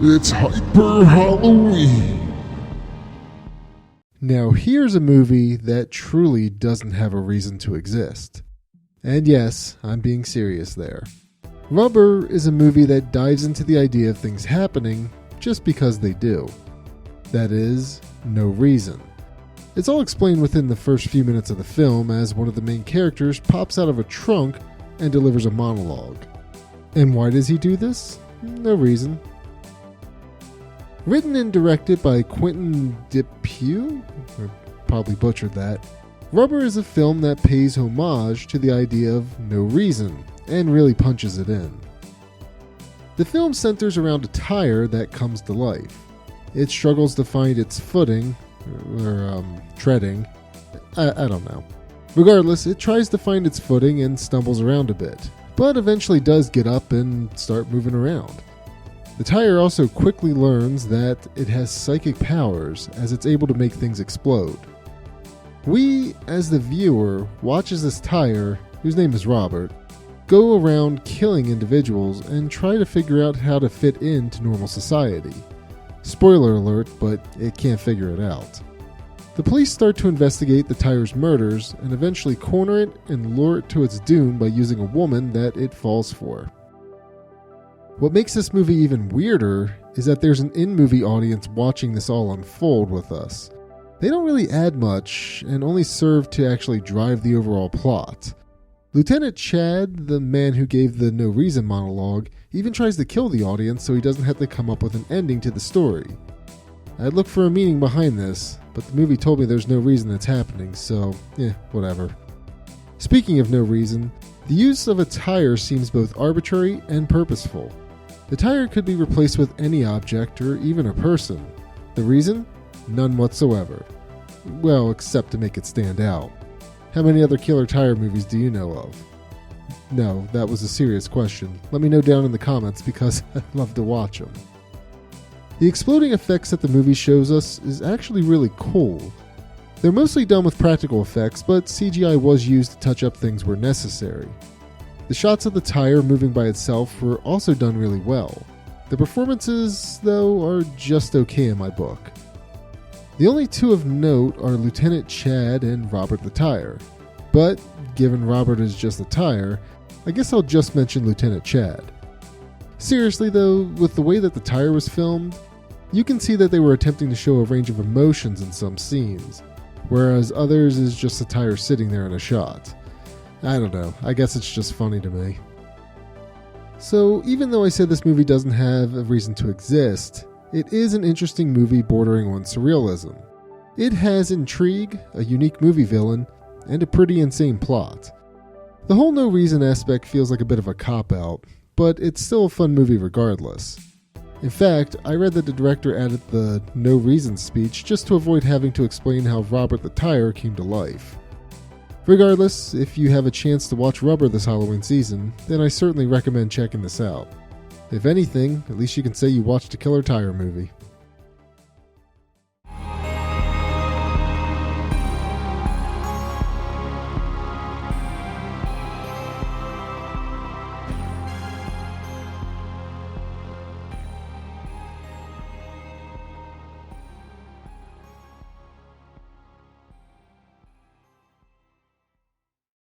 It's Hyp3r Halloween! Now here's a movie that truly doesn't have a reason to exist. And yes, I'm being serious there. Rubber is a movie that dives into the idea of things happening just because they do. That is, no reason. It's all explained within the first few minutes of the film as one of the main characters pops out of a trunk and delivers a monologue. And why does he do this? No reason. Written and directed by Quentin Dupieux, I probably butchered that, Rubber is a film that pays homage to the idea of no reason, and really punches it in. The film centers around a tire that comes to life. It struggles to find its footing, or treading, I don't know. Regardless, it tries to find its footing and stumbles around a bit, but eventually does get up and start moving around. The tire also quickly learns that it has psychic powers as it's able to make things explode. We, as the viewer, watch as this tire, whose name is Robert, go around killing individuals and try to figure out how to fit into normal society. Spoiler alert, but it can't figure it out. The police start to investigate the tire's murders and eventually corner it and lure it to its doom by using a woman that it falls for. What makes this movie even weirder is that there's an in-movie audience watching this all unfold with us. They don't really add much and only serve to actually drive the overall plot. Lieutenant Chad, the man who gave the no reason monologue, even tries to kill the audience so he doesn't have to come up with an ending to the story. I'd look for a meaning behind this, but the movie told me there's no reason it's happening, so whatever. Speaking of no reason, the use of a tire seems both arbitrary and purposeful. The tire could be replaced with any object or even a person. The reason? None whatsoever. Well, except to make it stand out. How many other killer tire movies do you know of? No, that was a serious question. Let me know down in the comments because I'd love to watch them. The exploding effects that the movie shows us is actually really cool. They're mostly done with practical effects, but CGI was used to touch up things where necessary. The shots of the tire moving by itself were also done really well. The performances, though, are just okay in my book. The only two of note are Lieutenant Chad and Robert the Tire. But, given Robert is just a tire, I guess I'll just mention Lieutenant Chad. Seriously though, with the way that the tire was filmed, you can see that they were attempting to show a range of emotions in some scenes, whereas others is just a tire sitting there in a shot. I don't know, I guess it's just funny to me. So even though I said this movie doesn't have a reason to exist, it is an interesting movie bordering on surrealism. It has intrigue, a unique movie villain, and a pretty insane plot. The whole no reason aspect feels like a bit of a cop-out, but it's still a fun movie regardless. In fact, I read that the director added the no reason speech just to avoid having to explain how Robert the Tire came to life. Regardless, if you have a chance to watch Rubber this Halloween season, then I certainly recommend checking this out. If anything, at least you can say you watched a killer tire movie.